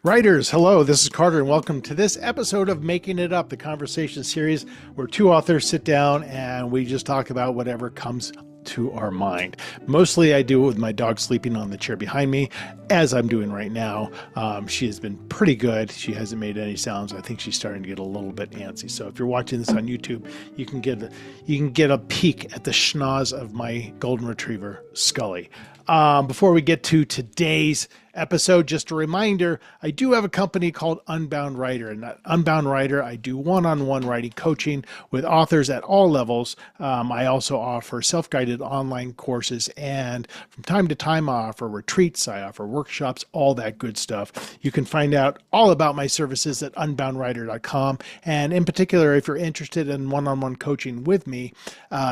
Writers, hello, this is Carter, and welcome to this episode of Making It Up, the conversation series where two authors sit down and we just talk about whatever comes to our mind. Mostly I do it with my dog sleeping on the chair behind me, as I'm doing right now. She has been pretty good. She hasn't made any sounds. I think she's starting to get a little bit antsy. So if you're watching this on YouTube, you can get a peek at the schnoz of my golden retriever, Scully. Before we get to today's episode, just a reminder, I do have a company called Unbound Writer, and at Unbound Writer, I do one-on-one writing coaching with authors at all levels. I also offer self-guided online courses, and from time to time, I offer retreats, I offer workshops, all that good stuff. You can find out all about my services at unboundwriter.com, and in particular, if you're interested in one-on-one coaching with me,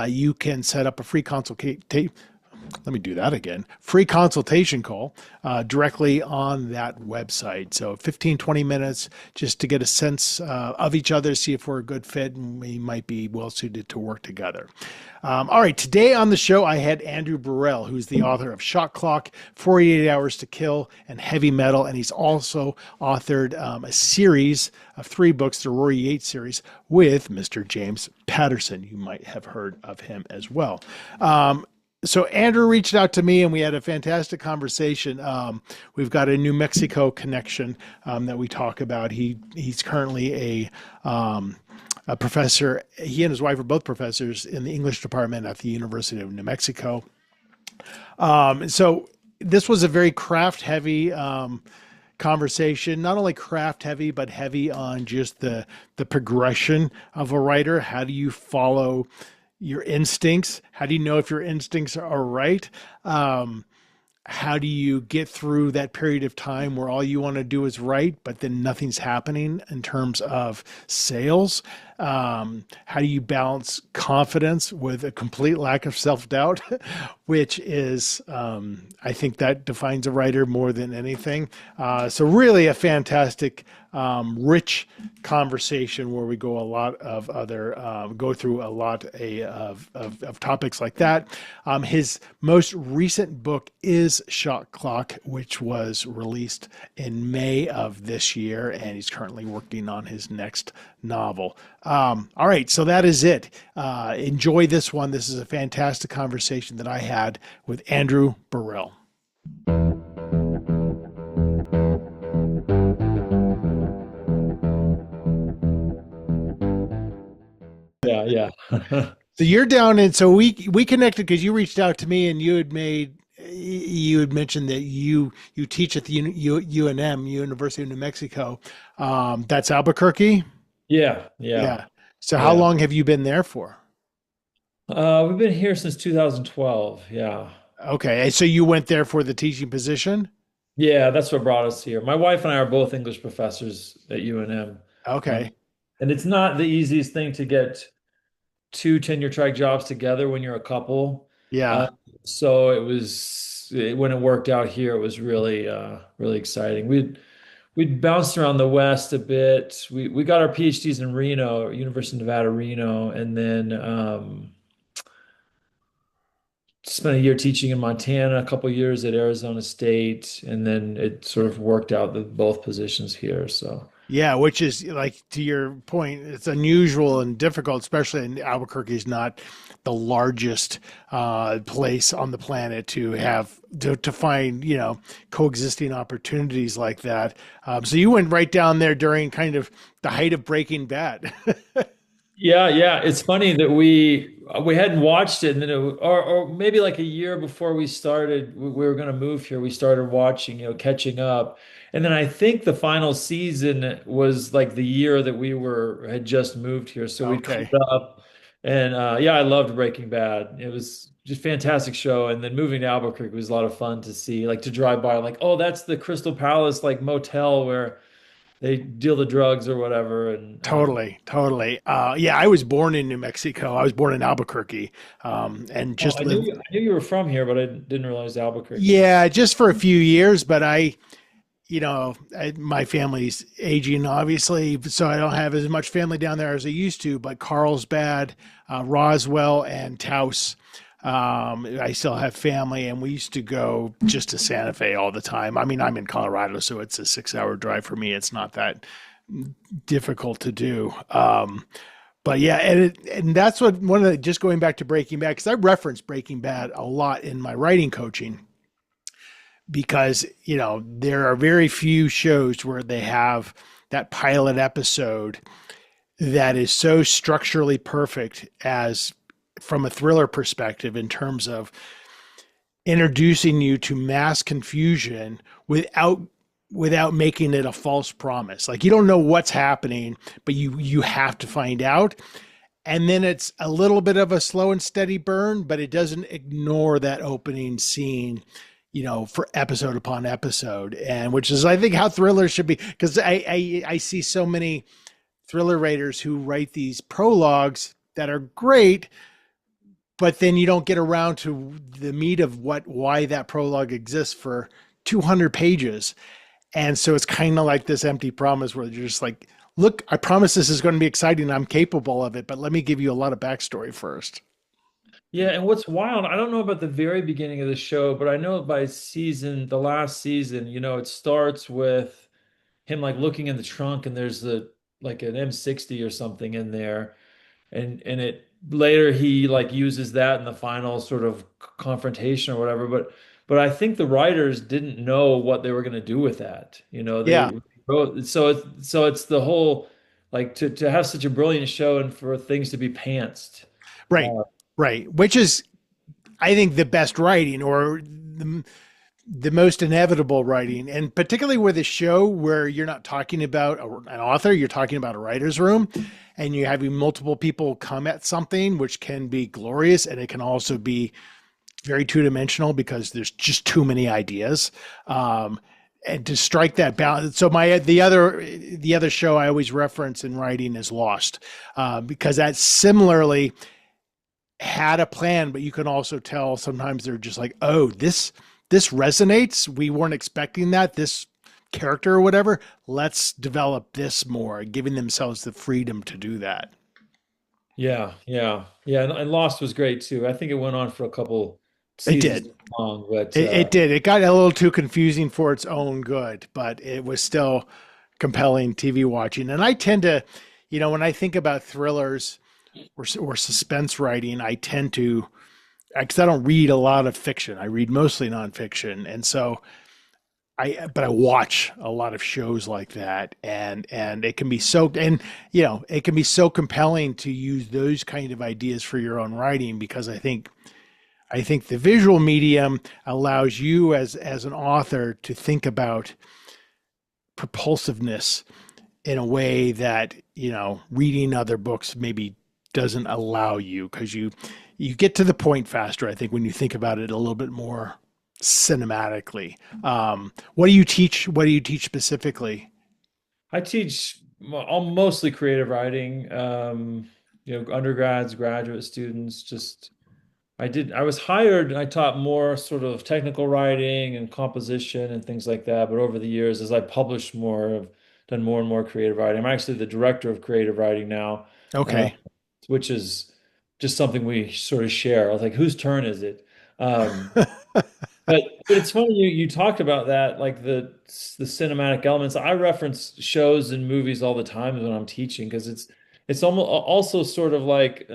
you can set up a free consultation. Let me do that again. Free consultation call directly on that website. So 15, 20 minutes just to get a sense of each other, see if we're a good fit and we might be well suited to work together. All right. Today on the show, I had Andrew Bourelle, who's the author of Shot Clock, 48 Hours to Kill, and Heavy Metal. And he's also authored a series of 3 books, the Rory Yates series, with Mr. James Patterson. You might have heard of him as well. So Andrew reached out to me and we had a fantastic conversation. We've got a New Mexico connection that we talk about. He's currently a professor. He and his wife are both professors in the English department at the University of New Mexico. So this was a very craft heavy conversation, not only craft heavy, but heavy on just the progression of a writer. How do you follow your instincts? How do you know if your instincts are right? How do you get through that period of time where all you want to do is write, but then nothing's happening in terms of sales? How do you balance confidence with a complete lack of self-doubt, which is, I think that defines a writer more than anything. So really a fantastic, rich conversation where we go go through a lot of topics like that. His most recent book is Shot Clock, which was released in May of this year, and he's currently working on his next novel. All right, so that is it. Enjoy this one. This is a fantastic conversation that I had with Andrew Bourelle. Yeah. So you're down in, so we connected because you reached out to me and you had mentioned that you teach at the UNM, University of New Mexico. That's Albuquerque? Yeah. So how long have you been there for? We've been here since 2012. Yeah. Okay. So you went there for the teaching position? Yeah, that's what brought us here. My wife and I are both English professors at UNM. Okay. And it's not the easiest thing to get 2 tenure track jobs together when you're a couple. Yeah. So when it worked out here, it was really, really exciting. We'd bounced around the West a bit. We got our PhDs in Reno, University of Nevada, Reno, and then spent a year teaching in Montana, a couple years at Arizona State, and then it sort of worked out the both positions here. So yeah, which is, like, to your point, it's unusual and difficult, especially in Albuquerque is not the largest place on the planet to find, coexisting opportunities like that. So you went right down there during kind of the height of Breaking Bad. Yeah. It's funny that we hadn't watched it, and then or maybe like a year before we started, we were going to move here. We started watching, catching up, and then I think the final season was like the year that had just moved here, so we Okay. caught up. And I loved Breaking Bad. It was just a fantastic show. And then moving to Albuquerque was a lot of fun to see, like to drive by, like, oh, that's the Crystal Palace like motel where they deal the drugs or whatever. And Totally. I was born in New Mexico. I was born in Albuquerque, and just I knew you were from here, but I didn't realize Albuquerque. Yeah, just for a few years. But my family's aging, obviously, so I don't have as much family down there as I used to. But Carlsbad, Roswell, and Taos I still have family, and we used to go just to Santa Fe all the time. I mean, I'm in Colorado, so it's a 6 hour drive for me. It's not that difficult to do. But yeah, and that's what one of the, just going back to Breaking Bad, because I reference Breaking Bad a lot in my writing coaching, because there are very few shows where they have that pilot episode that is so structurally perfect as from a thriller perspective, in terms of introducing you to mass confusion without making it a false promise. Like, you don't know what's happening, but you have to find out. And then it's a little bit of a slow and steady burn, but it doesn't ignore that opening scene, for episode upon episode. And which is, I think, how thrillers should be. Because I see so many thriller writers who write these prologues that are great, but then you don't get around to the meat of why that prologue exists for 200 pages. And so it's kind of like this empty promise where you're just like, look, I promise this is going to be exciting. I'm capable of it, but let me give you a lot of backstory first. Yeah, and what's wild, I don't know about the very beginning of the show, but I know by the last season, it starts with him like looking in the trunk and there's like an M60 or something in there. And it later he like uses that in the final sort of confrontation or whatever. But I think the writers didn't know what they were going to do with that. Yeah, They wrote so it's the whole like to have such a brilliant show and for things to be pantsed. right, Uh, right. Which is, I think, the best writing, or the most inevitable writing, and particularly with a show where you're not talking about an author, you're talking about a writer's room, and you're having multiple people come at something, which can be glorious, and it can also be very two-dimensional because there's just too many ideas. And to strike that balance. So the other show I always reference in writing is Lost, because that similarly had a plan, but you can also tell sometimes they're just like, oh, this resonates. We weren't expecting that. This character or whatever. Let's develop this more, giving themselves the freedom to do that. yeah, yeah, yeah. And Lost was great too. I think it went on for a couple It seasons did. long, but It did. It got a little too confusing for its own good, but it was still compelling TV watching. And I tend to, when I think about thrillers or suspense writing, I tend to, because I don't read a lot of fiction. I read mostly nonfiction, and so but I watch a lot of shows like that, and it can be it can be so compelling to use those kind of ideas for your own writing, because I think the visual medium allows you as an author to think about propulsiveness in a way that reading other books maybe doesn't allow you, because you get to the point faster, I think, when you think about it a little bit more cinematically. What do you teach? What do you teach specifically? I teach mostly creative writing, undergrads, graduate students. I was hired and I taught more sort of technical writing and composition and things like that. But over the years, as I published more, I've done more and more creative writing. I'm actually the director of creative writing now, uh, Okay. which is just something we sort of share. I was like, whose turn is it? Um, but it's funny you talked about that, like the cinematic elements. I reference shows and movies all the time when I'm teaching because it's almost also sort of like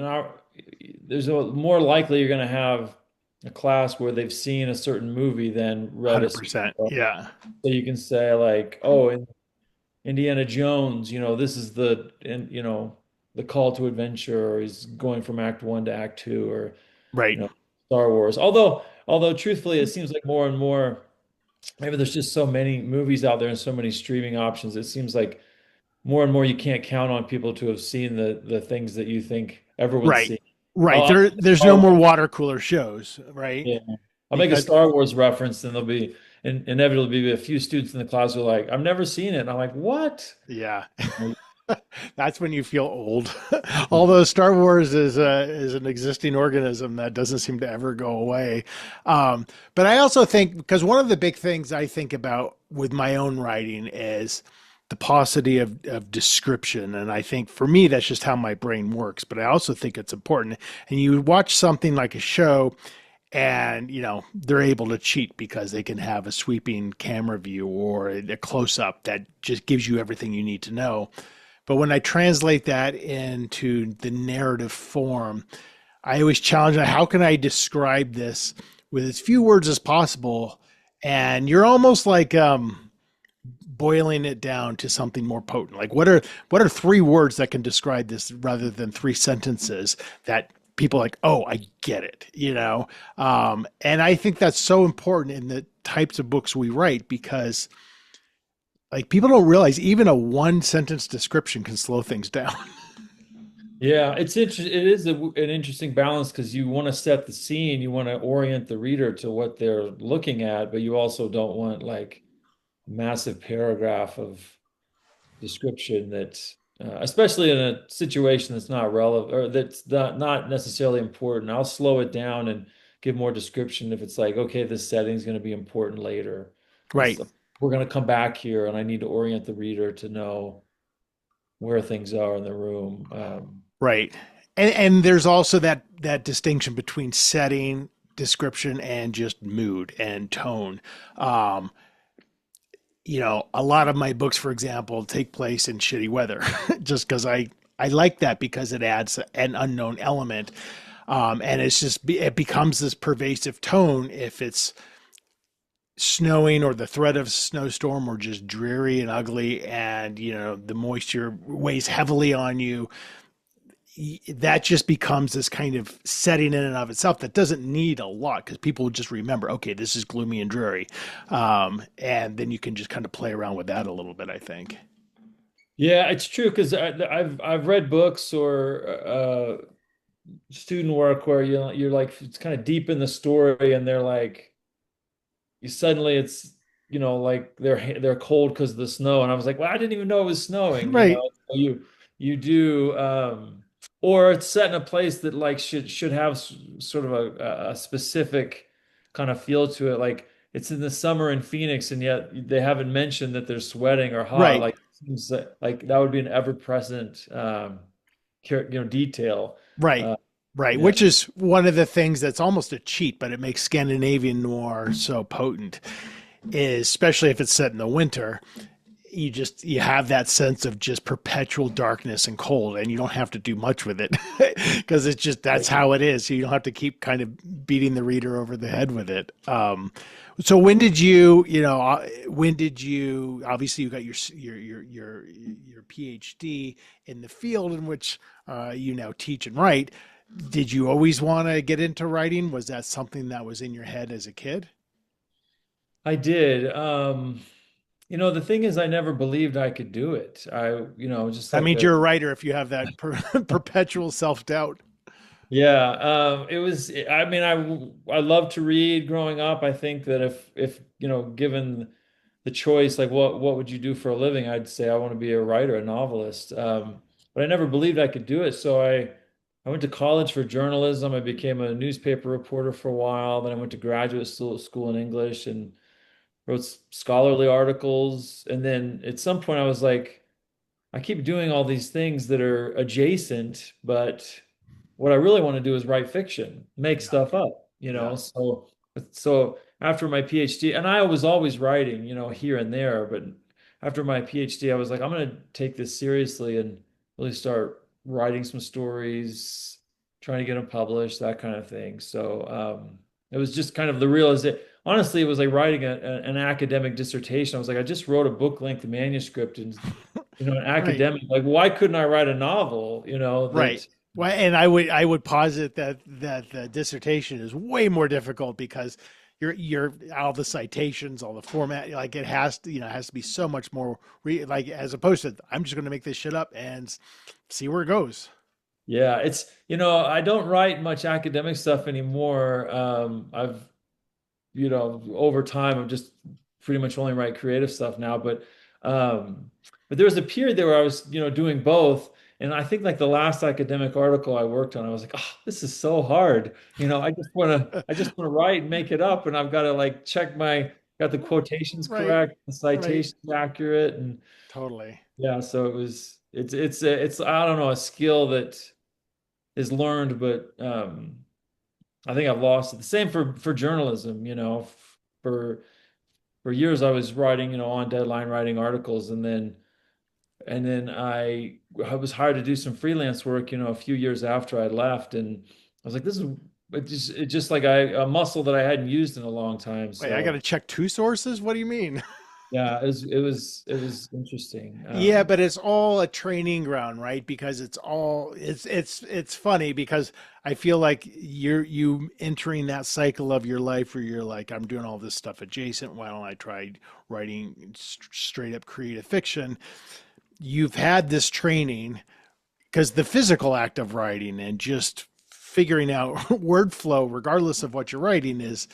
there's a more likely you're going to have a class where they've seen a certain movie than read a certain 100%. book. Yeah. So you can say like, oh, in Indiana Jones, this is the call to adventure, or he's going from Act One to Act Two, or Right. Star Wars. Although truthfully, it seems like more and more, maybe there's just so many movies out there and so many streaming options. It seems like more and more you can't count on people to have seen the things that you think everyone's Right. seen. Right. I'll make a There's no Star more Wars, water cooler shows, right? yeah. I'll make a Because Star Wars reference, and there'll be inevitably be a few students in the class who are like, "I've never seen it." And I'm like, "What?" yeah. That's when you feel old. Although Star Wars is an existing organism that doesn't seem to ever go away. But I also think, because one of the big things I think about with my own writing is the paucity of description. And I think for me, that's just how my brain works. But I also think it's important. And you watch something like a show, and they're able to cheat because they can have a sweeping camera view or a close up that just gives you everything you need to know. But when I translate that into the narrative form, I always challenge how can I describe this with as few words as possible? And you're almost like boiling it down to something more potent. Like what are three words that can describe this rather than three sentences that people are like, oh, I get it. And I think that's so important in the types of books we write because like people don't realize even a one sentence description can slow things down. Yeah, it's interesting. It is an interesting balance because you want to set the scene, you want to orient the reader to what they're looking at, but you also don't want like massive paragraph of description that, especially in a situation that's not relevant or that's not necessarily important. I'll slow it down and give more description if it's like, okay, this setting is going to be important later. Right. This, we're going to come back here, and I need to orient the reader to know where things are in the room. Right. And there's also that distinction between setting, description, and just mood and tone. Um, a lot of my books, for example, take place in shitty weather, just because I like that because it adds an unknown element, and it becomes this pervasive tone if it's snowing or the threat of a snowstorm or just dreary and ugly, and the moisture weighs heavily on you. That just becomes this kind of setting in and of itself that doesn't need a lot because people will just remember, okay, this is gloomy and dreary. And then you can just kind of play around with that a little bit, I think. Yeah, it's true because I've read books or student work where you're like it's kind of deep in the story and they're like you suddenly it's like they're cold because of the snow and I was like, well, I didn't even know it was snowing. Right, So you do or it's set in a place that like should have sort of a specific kind of feel to it, like it's in the summer in Phoenix and yet they haven't mentioned that they're sweating or hot, right, like seems like that would be an ever present detail. right, uh, right. yeah. Which is one of the things that's almost a cheat, but it makes Scandinavian noir so potent, is especially if it's set in the winter. You have that sense of just perpetual darkness and cold, and you don't have to do much with it because it's just that's how it is. So you don't have to keep kind of beating the reader over the head with it. So when did you obviously you got your PhD in the field in which you now teach and write. Did you always want to get into writing? Was that something that was in your head as a kid? I did. The thing is, I never believed I could do it. Just That like means you're a writer if you have that perpetual self doubt. yeah. It was. I mean, I loved to read growing up. I think that if given the choice, like what would you do for a living? I'd say I want to be a writer, a novelist. But I never believed I could do it. So I went to college for journalism. I became a newspaper reporter for a while. Then I went to graduate school in English and wrote scholarly articles. And then at some point I was like, I keep doing all these things that are adjacent, but what I really want to do is write fiction, make Yeah, stuff up, yeah. So after my PhD, and I was always writing, here and there, but after my PhD, I was like, I'm going to take this seriously and really start writing some stories, trying to get them published, that kind of thing. So it was just kind of the realization. Honestly, it was like writing an academic dissertation. I was like, I just wrote a book-length manuscript and an Right. academic, like, why couldn't I write a novel, Right. that, Well, and I would posit that the dissertation is way more difficult because you're all the citations, all the format, like it has to be so much more like as opposed to I'm just going to make this shit up and see where it goes. yeah, it's, I don't write much academic stuff anymore. I've, over time, I'm just pretty much only write creative stuff now. But there was a period there where I was, doing both. And I think like the last academic article I worked on, I was like, oh, this is so hard. I just want to write and make it up. And I've got to like check my got the quotations Right. correct, the Right. citations accurate, and Totally. yeah, so it's I don't know, a skill that is learned, but I think I've lost it. The same for journalism, for for years I was writing, on deadline writing articles, and then I was hired to do some freelance work, a few years after I left, and I was like, this is it just like a muscle that I hadn't used in a long time. Wait, I got So to check two sources? What do you mean? yeah, it was interesting. Yeah, but it's all a training ground, right? Because it's funny because I feel like you entering that cycle of your life where you're like, I'm doing all this stuff adjacent. Why don't I try writing straight up creative fiction? You've had this training because the physical act of writing and just figuring out word flow, regardless of what you're writing, is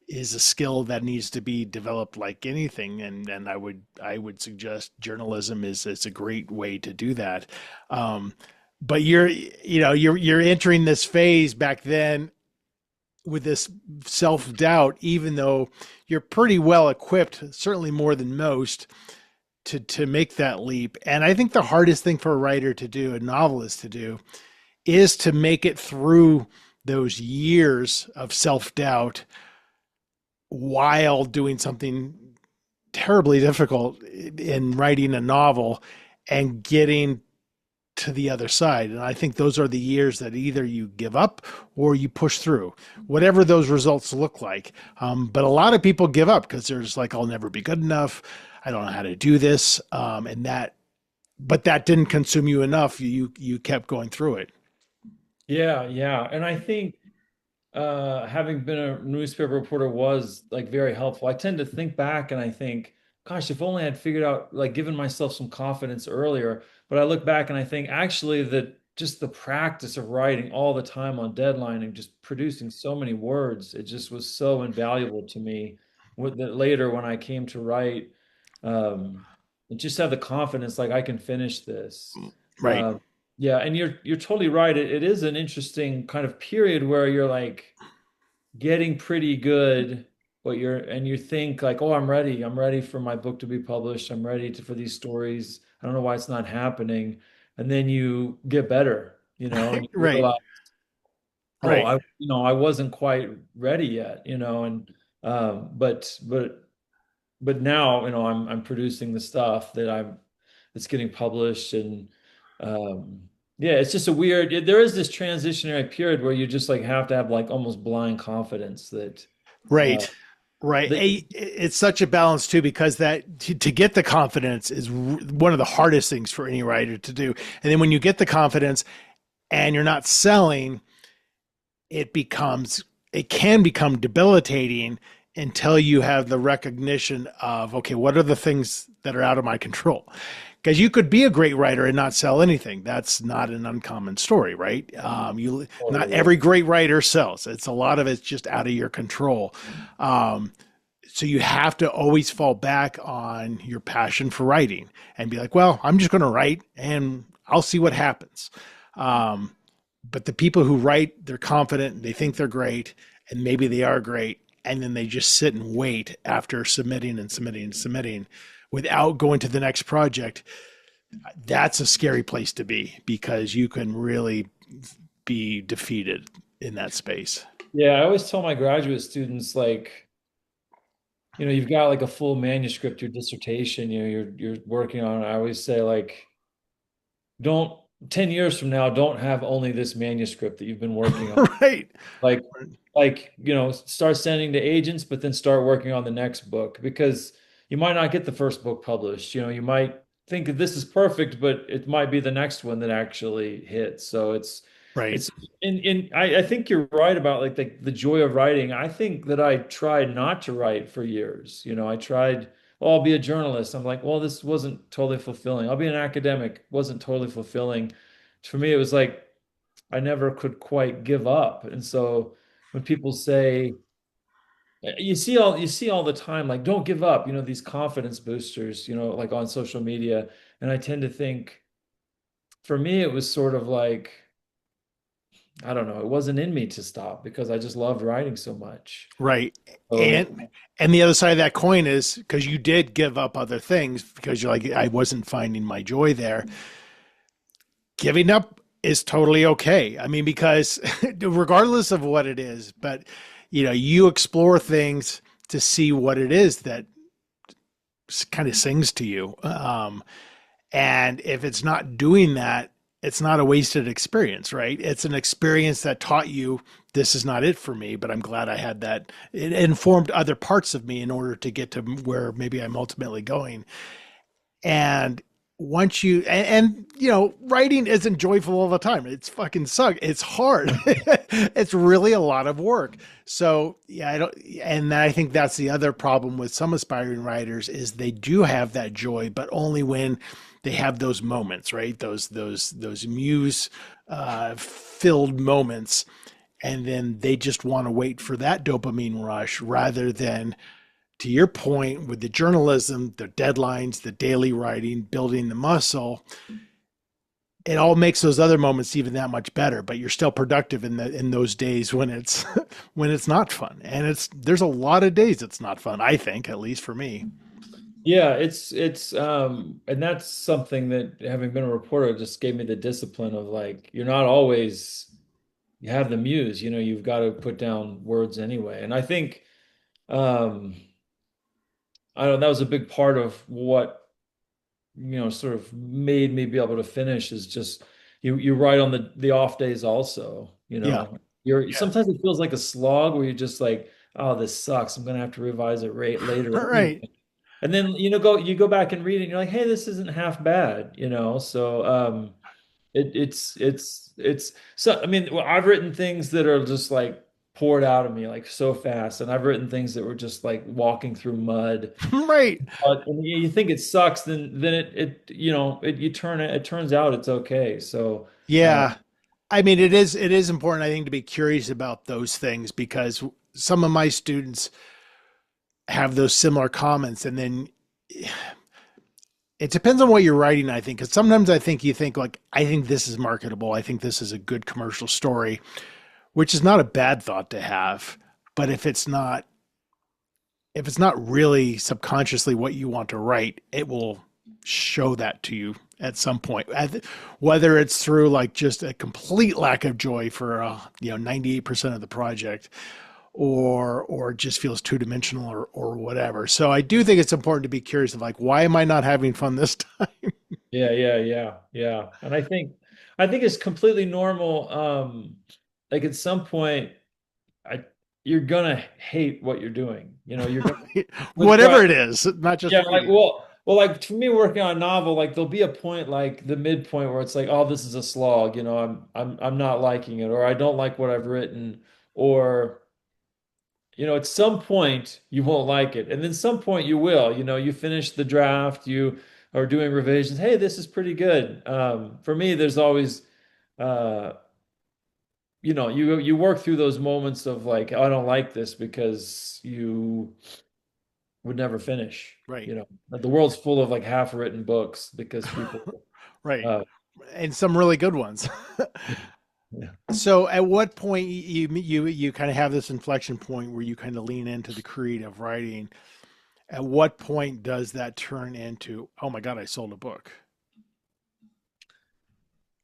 a skill that needs to be developed like anything, and I would suggest journalism is a great way to do that. But you're entering this phase back then with this self-doubt, even though you're pretty well equipped, certainly more than most, to make that leap. And I think the hardest thing for a writer to do, a novelist to do, is to make it through those years of self-doubt while doing something terribly difficult in writing a novel and getting to the other side. And I think those are the years that either you give up or you push through, whatever those results look like. But a lot of people give up because they're just like, I'll never be good enough. I don't know how to do this. But that didn't consume you enough. You kept going through it. Yeah, yeah, and I think having been a newspaper reporter was like very helpful. I tend to think back and I think, gosh, if only I'd figured out, like, given myself some confidence earlier. But I look back and I think actually that just the practice of writing all the time on deadline and just producing so many words, it just was so invaluable to me. With that later when I came to write, um, and just have the confidence like I can finish this. Right. Um, yeah, and you're totally right. It is an interesting kind of period where you're like getting pretty good, but you think like, oh, I'm ready for my book to be published. I'm ready for these stories. I don't know why it's not happening. And then you get better, and you Right. realize, oh, Right. I wasn't quite ready yet, and but now, I'm producing the stuff that's getting published, and um yeah, it's just a weird, there is this transitionary period where you just like have to have like almost blind confidence that uh Right. Right. that It's such a balance too, because that to get the confidence is one of the hardest things for any writer to do. And then when you get the confidence and you're not selling, it can become debilitating until you have the recognition of, okay, what are the things that are out of my control? Because you could be a great writer and not sell anything. That's not an uncommon story, right? You Not totally, every great writer sells. It's a lot of it's just out of your control. Um, so you have to always fall back on your passion for writing and be like, well, I'm just going to write and I'll see what happens. Um, but the people who write, they're confident, they think they're great, and maybe they are great, and then they just sit and wait after submitting and submitting and submitting without going to the next project. That's a scary place to be because you can really be defeated in that space. yeah. I always tell my graduate students, like, you've got like a full manuscript, your dissertation, you're working on it. I always say, like, don't 10 years from now, don't have only this manuscript that you've been working on. Right. like start sending to agents, but then start working on the next book, because you might not get the first book published. You might think that this is perfect, but it might be the next one that actually hits. So Right. it's I think you're right about like the joy of writing. I think that I tried not to write for years. I tried, oh, I'll be a journalist. I'm like, well, this wasn't totally fulfilling. I'll be an academic, wasn't totally fulfilling. For me, it was like I never could quite give up. And so when people say, you see all the time, like, don't give up, these confidence boosters, like on social media. And I tend to think, for me, it was sort of like, I don't know, it wasn't in me to stop because I just loved writing so much. Right. So And the other side of that coin is because you did give up other things because you're like, I wasn't finding my joy there. Giving up is totally okay. I mean, because regardless of what it is, but you explore things to see what it is that kind of sings to you. And if it's not doing that, it's not a wasted experience, right? It's an experience that taught you this is not it for me, but I'm glad I had that. It informed other parts of me in order to get to where maybe I'm ultimately going. And once writing isn't joyful all the time. It's fucking suck. It's hard. It's really a lot of work. So yeah, I don't, and I think that's the other problem with some aspiring writers is they do have that joy, but only when they have those moments, right? Those muse filled moments. And then they just want to wait for that dopamine rush rather than, to your point, with the journalism, the deadlines, the daily writing, building the muscle, it all makes those other moments even that much better. But you're still productive in those days when it's when it's not fun, and there's a lot of days it's not fun. I think, at least for me. yeah, it's and that's something that having been a reporter just gave me the discipline of like you're not always you have the muse, you've got to put down words anyway. And I think I don't know, that was a big part of what sort of made me be able to finish is just you write on the off days also, Yeah. you're Yeah. sometimes it feels like a slog where you're just like, oh, this sucks. I'm gonna have to revise it later All anyway. right. And then you go back and read it and you're like, hey, this isn't half bad, so it's so I mean, well, I've written things that are just like poured out of me like so fast, and I've written things that were just like walking through mud. Right. And you think it sucks, then it turns out it's okay. So Yeah. I mean, it is important, I think, to be curious about those things because some of my students have those similar comments, and then it depends on what you're writing, I think, because sometimes I think you think like, I think this is marketable. I think this is a good commercial story, which is not a bad thought to have. But if it's not really subconsciously what you want to write, it will show that to you at some point. Whether it's through like just a complete lack of joy for 98% of the project, or just feels two dimensional or whatever. So I do think it's important to be curious of like, why am I not having fun this time? yeah. And I think it's completely normal. Like at some point, I you're gonna hate what you're doing. You're gonna Whatever withdraw. it is, not just Yeah, like reading. like for me working on a novel, like there'll be a point like the midpoint where it's like, oh, this is a slog, I'm not liking it, or I don't like what I've written, or at some point you won't like it, and then some point you will. You finish the draft, you are doing revisions. Hey, this is pretty good. For me, there's always, uh, you work through those moments of like, "Oh, I don't like this because you would never finish. Right. The world's full of like half-written books because people, Right. uh, And some really good ones. yeah. So at what point you kind of have this inflection point where you kind of lean into the creative writing? At what point does that turn into, oh my God, I sold a book?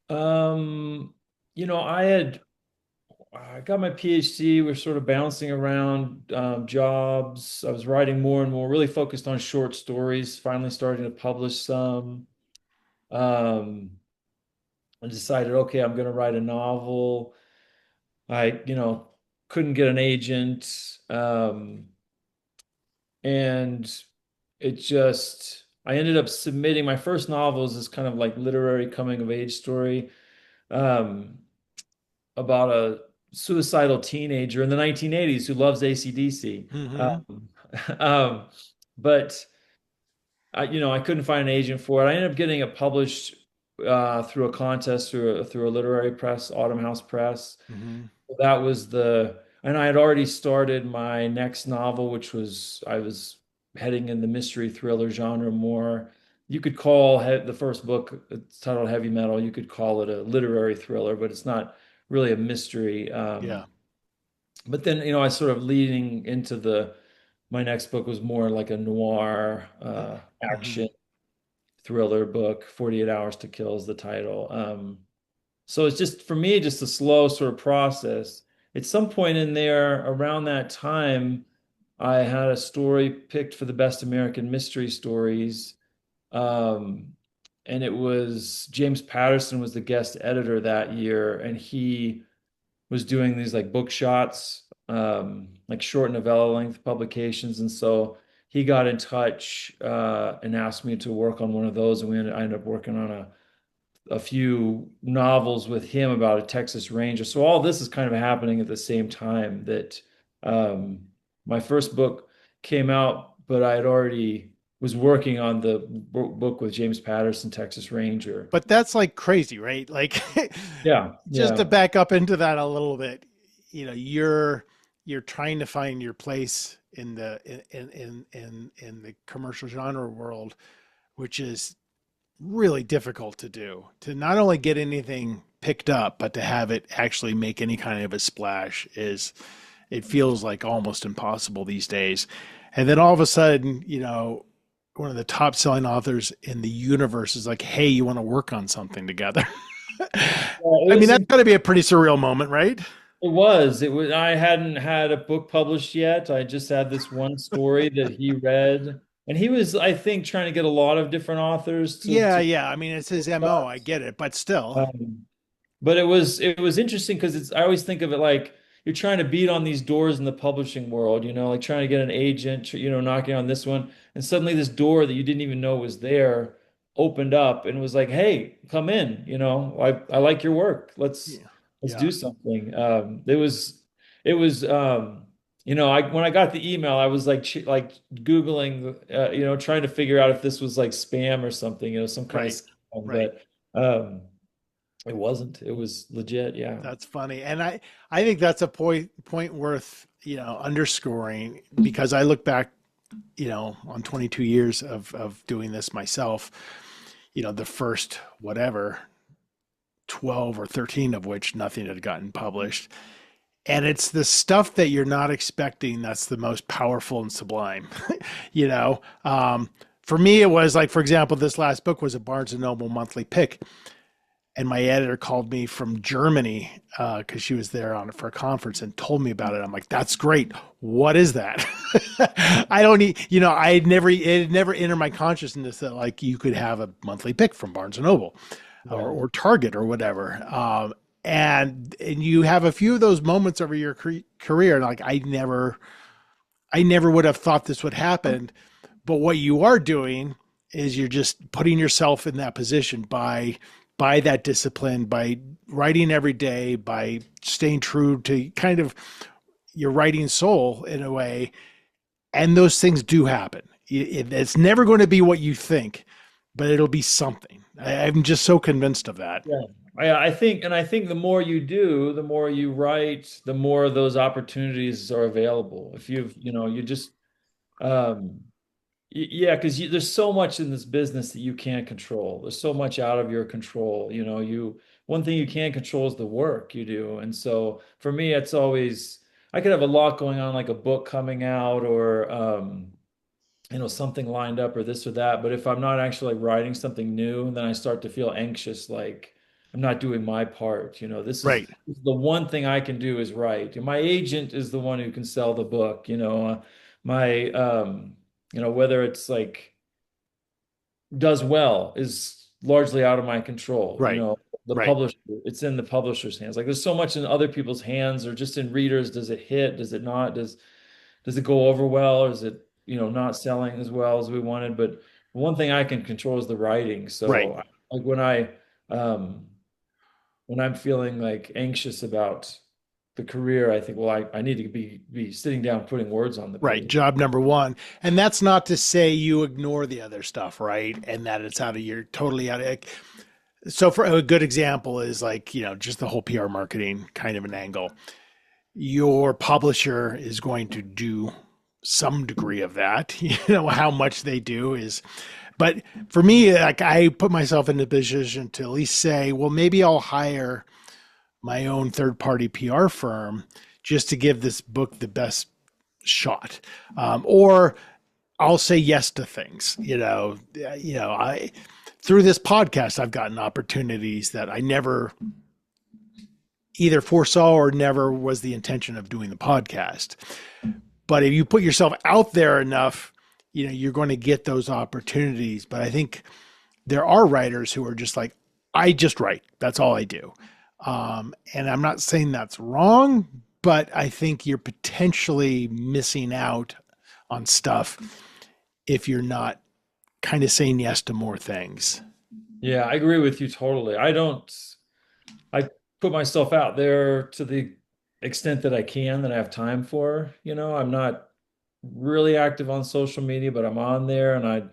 Um, I got my PhD. We're sort of bouncing around jobs. I was writing more and more, really focused on short stories, finally starting to publish some. Um, I decided, okay, I'm going to write a novel. I couldn't get an agent. And I ended up submitting my first novel is this kind of like literary coming of age story. Um, about a suicidal teenager in the 1980s who loves AC/DC. Mm-hmm. Um, um, but I couldn't find an agent for it. I ended up getting it published through a contest through a literary press, Autumn House Press. Mm-hmm. That was and I had already started my next novel, I was heading in the mystery thriller genre more. You could call the first book, it's titled Heavy Metal. You could call it a literary thriller, but it's not really a mystery. Yeah. But then, I sort of leading into my next book was more like a noir Mhm. action thriller book. 48 Hours to Kill is the title. So it's just for me, just a slow sort of process. At some point in there, around that time, I had a story picked for the best American mystery stories. Um, and it was James Patterson was the guest editor that year, and he was doing these like book shots, like short novella length publications. And so he got in touch and asked me to work on one of those, and I ended up working on a few novels with him about a Texas Ranger. So all this is kind of happening at the same time that um, my first book came out, but I had already was working on the book with James Patterson, Texas Ranger. But that's like crazy, right? Like Yeah, just to yeah, back up into that a little bit, you're trying to find your place in the commercial genre world, which is really difficult to do. To not only get anything picked up, but to have it actually make any kind of a splash is it feels like almost impossible these days. And then all of a sudden, one of the top selling authors in the universe is like, hey, you want to work on something together? well, I mean, that's got to be a pretty surreal moment, right? it was I hadn't had a book published yet. I just had this one story that he read, and he was, I think, trying to get a lot of different authors Yeah, to yeah. I mean, it's his MO. I get it, but still. um, but it was interesting because I always think of it like you're trying to beat on these doors in the publishing world, like trying to get an agent, knocking on this one, and suddenly this door that you didn't even know was there opened up and was like, "Hey, come in, I like your work. Let's Yeah, let's yeah, do something." It was when I got the email, I was like Googling, trying to figure out if this was like spam or something, some kind of right, scam, right. but um it wasn't. It was legit. Yeah. That's funny, and I think that's a point worth underscoring because I look back on 22 years of doing this myself. The first whatever 12 or 13 of which nothing had gotten published. And it's the stuff that you're not expecting that's the most powerful and sublime. you know, um, for me, it was like, for example, this last book was a Barnes and Noble monthly pick, and my editor called me from Germany because she was there for a conference and told me about it. I'm like, that's great. What is that? I don't need, it had never entered my consciousness that like you could have a monthly pick from Barnes and Noble Yeah. or Target or whatever. And you have a few of those moments over your career. Like I never would have thought this would happen. But what you are doing is you're just putting yourself in that position by that discipline, by writing every day, by staying true to kind of your writing soul in a way. And those things do happen. It's never going to be what you think, but it'll be something. I'm just so convinced of that. Yeah. I think the more you do, the more you write, the more those opportunities are available. If you just, um, yeah, because there's so much in this business that you can't control. There's so much out of your control. One thing you can't control is the work you do. And so for me, it's always, I could have a lot going on, like a book coming out or, something lined up or this or that. But if I'm not actually like writing something new, then I start to feel anxious, like I'm not doing my part. Right. This is the one thing I can do is write. And my agent is the one who can sell the book. My whether it's like does well is largely out of my control. Right. The Right. publisher, it's in the publisher's hands. Like there's so much in other people's hands or just in readers. Does it hit? Does it not? Does it go over well, or is it, not selling as well as we wanted? But one thing I can control is the writing. Right. So like um when I'm feeling like anxious about the career, I think, well, I need to be sitting down putting words on the Right. page. Job number one. And that's not to say you ignore the other stuff, right? And that it's out of your totally out of. So for a good example is like, just the whole PR marketing kind of an angle. Your publisher is going to do some degree of that. How much they do is, but for me, like I put myself in the position to at least say, well, maybe I'll hire my own third party PR firm just to give this book the best shot. Or I'll say yes to things, I, through this podcast, I've gotten opportunities that I never either foresaw or never was the intention of doing the podcast. But if you put yourself out there enough, you're going to get those opportunities. But I think there are writers who are just like, I just write. That's all I do. And I'm not saying that's wrong, but I think you're potentially missing out on stuff if you're not kind of saying yes to more things. Yeah, I agree with you totally. I put myself out there to the extent that I can, that I have time for. I'm not really active on social media, but I'm on there, and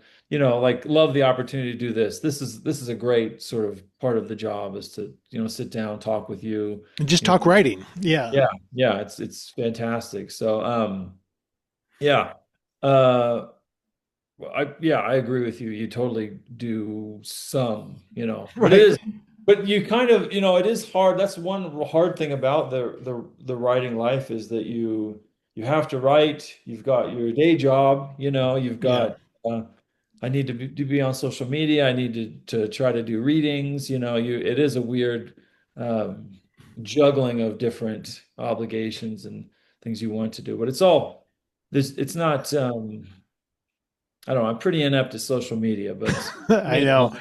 like love the opportunity to do this. This is a great sort of part of the job, is to, sit down, talk with you. And just talk writing. Yeah. Yeah, yeah, it's fantastic. So, yeah. Uh, I agree with you. You totally do some, but Right. but you kind of, it is hard. That's one hard thing about the writing life, is that you have to write. You've got your day job, you've Yeah. got, I need to be on social media. I need to try to do readings, it is a weird, um, juggling of different obligations and things you want to do, but it's not, I don't know. I'm pretty inept at social media, but I know.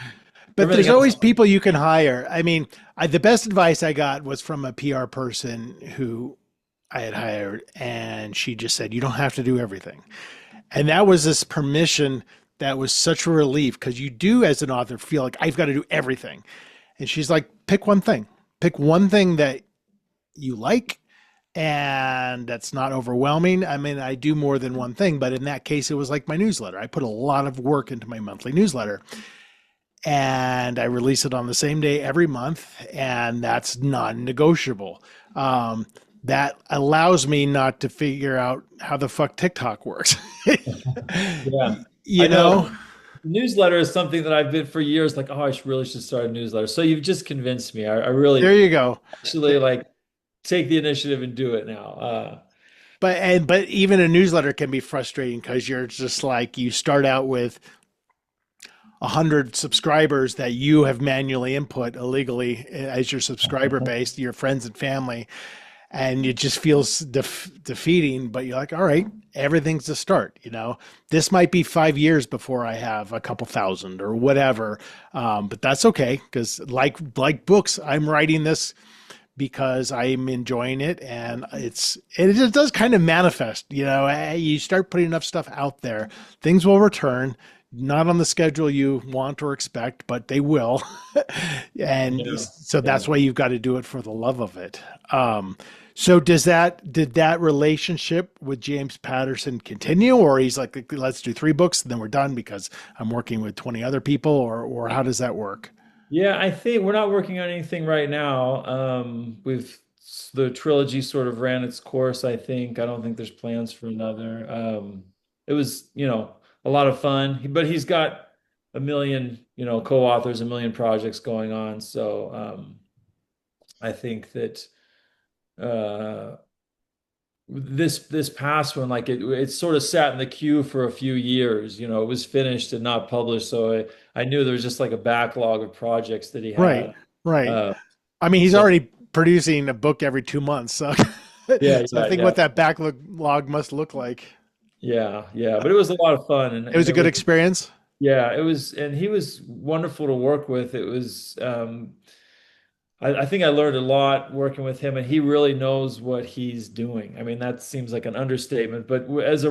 But everything there's else. always people you can hire. I mean, the best advice I got was from a PR person who I had hired, and she just said, you don't have to do everything. And that was this permission that was such a relief, because you do, as an author, feel like I've got to do everything. And she's like, pick one thing. Pick one thing that you like and that's not overwhelming. I mean, I do more than one thing, but in that case, it was like my newsletter. I put a lot of work into my monthly newsletter, and I release it on the same day every month, and that's non-negotiable. That allows me not to figure out how the fuck TikTok works. Yeah, you I know. know, Newsletter is something that I've been for years like, oh, really should start a newsletter. So you've just convinced me. I really there you go. actually like take the initiative and do it now. But even a newsletter can be frustrating, because you're just like, you start out with 100 subscribers that you have manually input illegally as your subscriber base, your friends and family, and it just feels defeating. But you're like, all right, everything's a start. This might be 5 years before I have a couple thousand or whatever, but that's okay, because like books, I'm writing this because I'm enjoying it, and it does kind of manifest. You start putting enough stuff out there, things will return. Not on the schedule you want or expect, but they will. And Yeah, so yeah. that's why you've got to do it for the love of it. So did that relationship with James Patterson continue, or he's like, let's do 3 books and then we're done because I'm working with 20 other people, or how does that work? Yeah, I think we're not working on anything right now. We've the trilogy sort of ran its course, I think. I don't think there's plans for another. It was, a lot of fun, but he's got a million, co-authors, a million projects going on. So I think that uh, this past one, like it sort of sat in the queue for a few years. It was finished and not published, so I knew there was just like a backlog of projects that he Right, had. right. Uh, I mean, he's so already producing a book every 2 months, so yeah, so yeah, think yeah, what that backlog must look like. yeah, yeah. But it was a lot of fun, and It was and a it good was, experience. yeah, it was, and he was wonderful to work with. It was. I think I learned a lot working with him, and he really knows what he's doing. I mean, that seems like an understatement, but as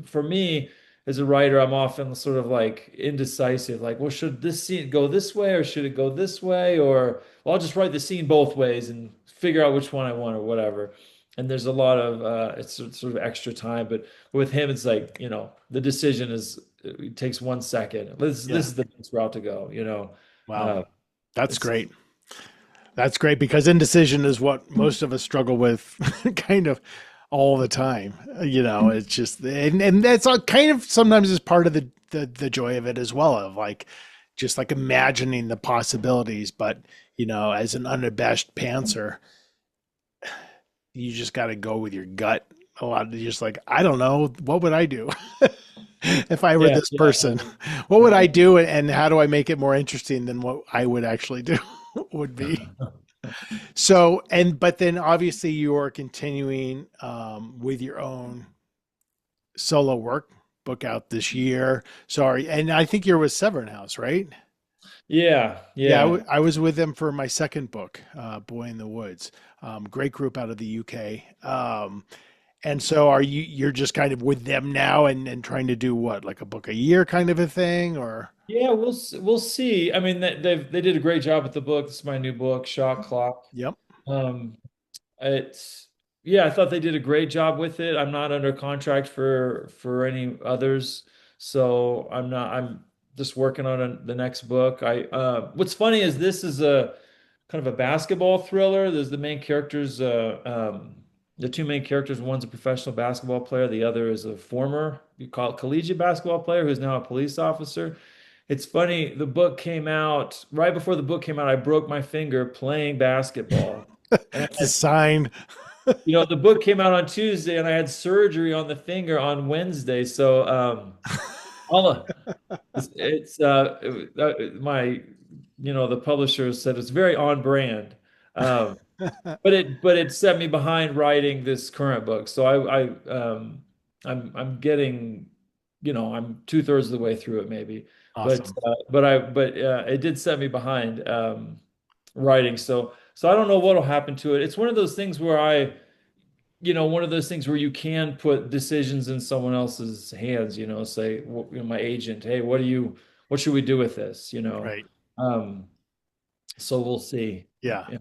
for me as a writer, I'm often sort of like indecisive. Like, well, should this scene go this way, or should it go this way, or well, I'll just write the scene both ways and figure out which one I want or whatever. And there's a lot of it's sort of extra time, but with him, it's like the decision it takes 1 second. This Yeah. is the next route to go. Wow. Uh, That's it's great. That's great, because indecision is what most of us struggle with kind of all the time. It's just, and that's all kind of sometimes is part of the joy of it as well, of like, just like imagining the possibilities. But, as an unabashed pantser, you just got to go with your gut. A lot of just like, I don't know, what would I do if I were Yeah, this yeah, person? What would I do, and how do I make it more interesting than what I would actually do would be? So, and but then obviously you are continuing with your own solo work book out this year. Sorry, and I think you're with Severn House, right? yeah, Yeah, yeah. I was with them for my second book, Boy in the Woods. Great group out of the UK. And so are you're just kind of with them now and trying to do what, like a book a year kind of a thing, or? Yeah, we'll see. I mean, they did a great job with the book. This is my new book, Shot Clock. Yep. Um, it's yeah, I thought they did a great job with it. I'm not under contract for any others, so I'm just working on the next book. I what's funny is this is a kind of a basketball thriller. There's the main characters, the two main characters. One's a professional basketball player. The other is a former, you call it collegiate basketball player who's now a police officer. It's funny, the book came out right before the book came out. I broke my finger playing basketball. And It's a sign. the book came out on Tuesday and I had surgery on the finger on Wednesday. So, all of, my, the publisher said it's very on brand. Um, but it set me behind writing this current book. So I'm getting, I'm two-thirds of the way through it maybe. But Awesome. it did set me behind writing. So I don't know what'll happen to it. It's one of those things where one of those things where you can put decisions in someone else's hands, say, my agent, hey, what should we do with this? Right. Um, so we'll see. Yeah. Yeah.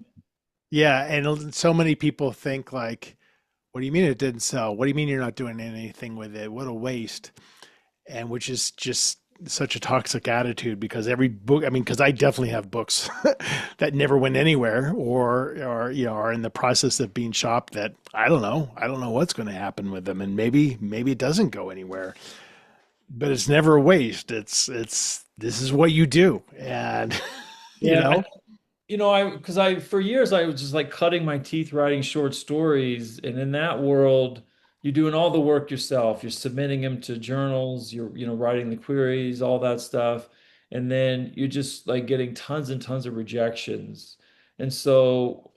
Yeah. And so many people think like, what do you mean it didn't sell? What do you mean you're not doing anything with it? What a waste. And which is just such a toxic attitude because every book, I mean, because I definitely have books that never went anywhere or are in the process of being shopped that I don't know what's going to happen with them, and maybe it doesn't go anywhere, but it's never a waste. It's this is what you do, and you Yeah, know, because for years I was just like cutting my teeth writing short stories, and in that world, you're doing all the work yourself. You're submitting them to journals, you're writing the queries, all that stuff, and then you're just like getting tons and tons of rejections. And so,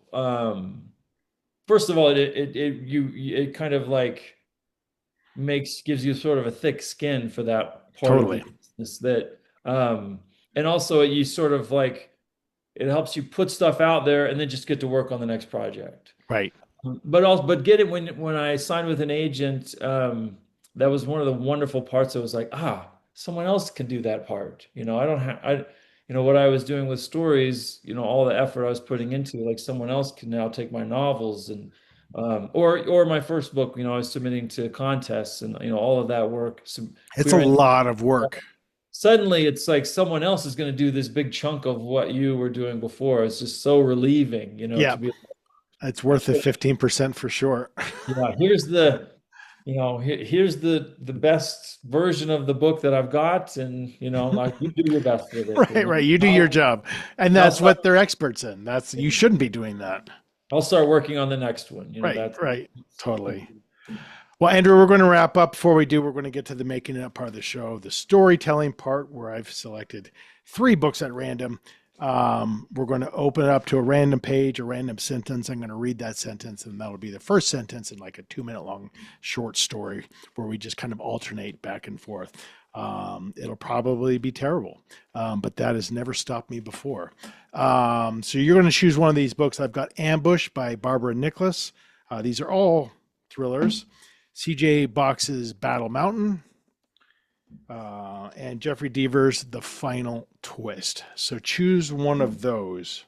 first of all, it kind of like gives you sort of a thick skin for that part of totally the business that, and also you sort of like it helps you put stuff out there and then just get to work on the next project. right, But get it when I signed with an agent, that was one of the wonderful parts. That was like, someone else can do that part. I don't have what I was doing with stories. All the effort I was putting into, like someone else can now take my novels and or my first book. I was submitting to contests and all of that work. Some it's a queer lot of work. suddenly it's like someone else is going to do this big chunk of what you were doing before. It's just so relieving, Yeah, to be it's worth the 15% for sure. yeah, here's the best version of the book that I've got, and like you do your best with it, Right, right. You do your job. And I'll that's start what they're experts in. That's you shouldn't be doing that. I'll start working on the next one. Right, That's right. Totally. Well, Andrew, we're going to wrap up. Before we do, we're going to get to the making it up part of the show, the storytelling part, where I've selected three books at random. We're going to open it up to a random page, a random sentence. I'm going to read that sentence, and that'll be the first sentence in like a 2 minute long short story where we just kind of alternate back and forth. It'll probably be terrible, but that has never stopped me before. So you're going to choose one of these books. I've got Ambush by Barbara Nicholas. These are all thrillers. CJ Box's Battle Mountain, and Jeffrey Deaver's The Final Twist. So choose one of those.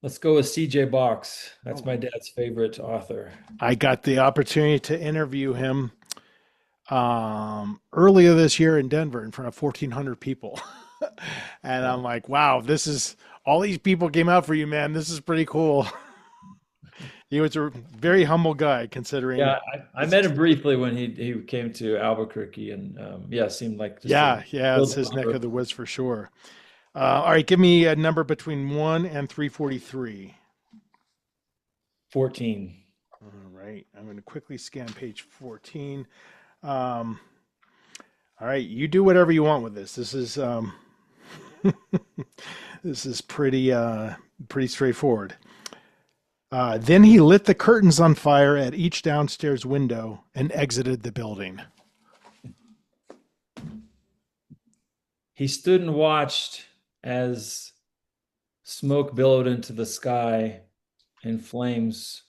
Let's go with CJ Box. That's Oh, my dad's favorite author. I got the opportunity to interview him earlier this year in Denver in front of 1,400 people. And I'm like, wow, this is all these people came out for you, man. This is pretty cool. He was a very humble guy considering Yeah, I his met him experience. briefly when he came to Albuquerque, and yeah, seemed like just a Yeah, yeah, real it's his neck down of the woods for sure. All right, give me a number between 1 and 343. 14. All right. I'm going to quickly scan page 14. Um, all right. You do whatever you want with this. This is this is pretty straightforward. Then he lit the curtains on fire at each downstairs window and exited the building. He stood and watched as smoke billowed into the sky and flames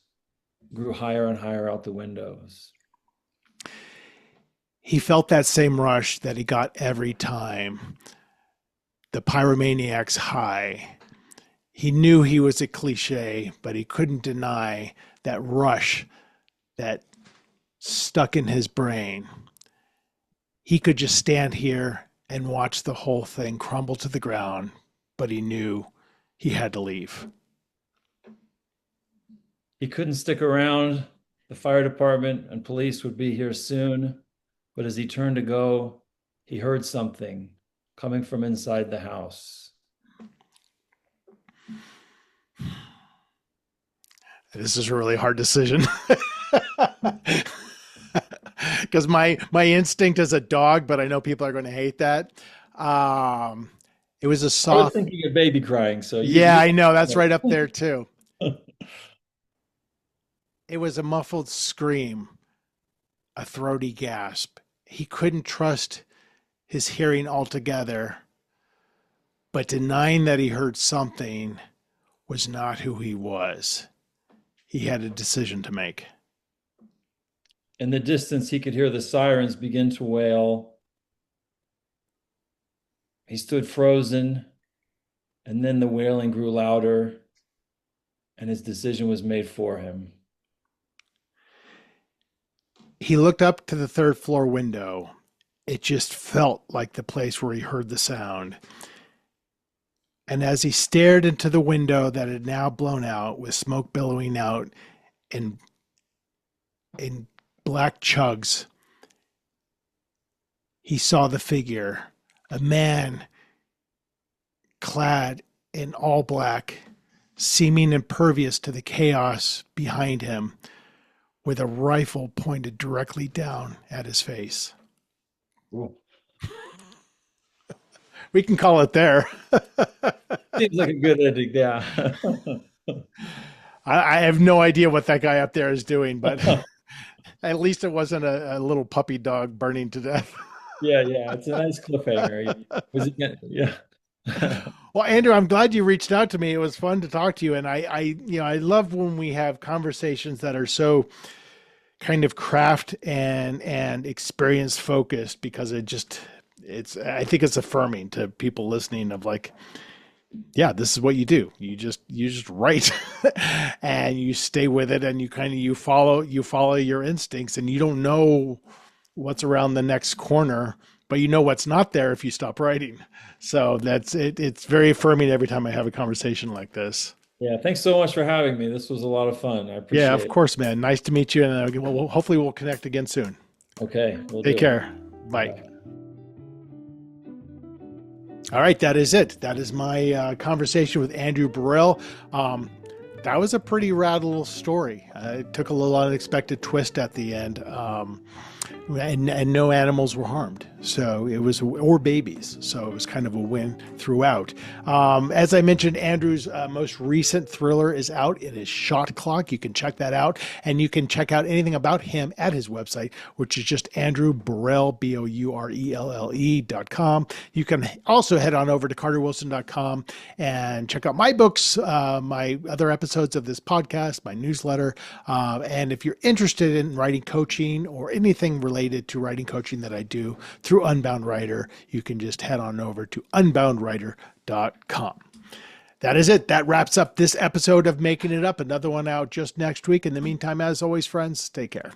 grew higher and higher out the windows. He felt that same rush that he got every time. The pyromaniac's high. He knew he was a cliche, but he couldn't deny that rush that stuck in his brain. He could just stand here and watch the whole thing crumble to the ground, but he knew he had to leave. He couldn't stick around. The fire department and police would be here soon. But as he turned to go, he heard something coming from inside the house. This is a really hard decision. Because my instinct is a dog, but I know people are going to hate that. It was a soft. I was thinking of baby crying. So I know that's right up there too. It was a muffled scream, a throaty gasp. He couldn't trust his hearing altogether, but denying that he heard something was not who he was. He had a decision to make. In the distance, he could hear the sirens begin to wail. He stood frozen, and then the wailing grew louder, and his decision was made for him. He looked up to the third floor window. It just felt like the place where he heard the sound. And as he stared into the window that had now blown out with smoke billowing out in black chugs, he saw the figure, a man clad in all black, seeming impervious to the chaos behind him, with a rifle pointed directly down at his face. Ooh. We can call it there. Seems like a good ending, yeah. I have no idea what that guy up there is doing, but at least it wasn't a little puppy dog burning to death. Yeah, it's a nice cliffhanger. Yeah. Well, Andrew, I'm glad you reached out to me. It was fun to talk to you, and I love when we have conversations that are so kind of craft and experience focused, because I think it's affirming to people listening of like, yeah, this is what you do. You just write and you stay with it, and you follow your instincts, and you don't know what's around the next corner, but you know what's not there if you stop writing. So that's it. It's very affirming every time I have a conversation like this. Yeah, thanks so much for having me. This was a lot of fun. I appreciate it. Yeah, of course, man. Nice to meet you, and hopefully we'll connect again soon. Okay, Take care. Bye. All right, that is it. That is my conversation with Andrew Bourelle. That was a pretty rad little story. It took a little unexpected twist at the end. And no animals were harmed. So it was, or babies. So it was kind of a win throughout. As I mentioned, Andrew's most recent thriller is out. It is Shot Clock. You can check that out. And you can check out anything about him at his website, which is just Andrew Bourelle, BOURELLE.com. You can also head on over to carterwilson.com and check out my books, my other episodes of this podcast, my newsletter. And if you're interested in writing coaching or anything related to writing coaching that I do through Unbound Writer, you can just head on over to unboundwriter.com. That is it. That wraps up this episode of Making It Up. Another one out just next week. In the meantime, as always, friends, take care.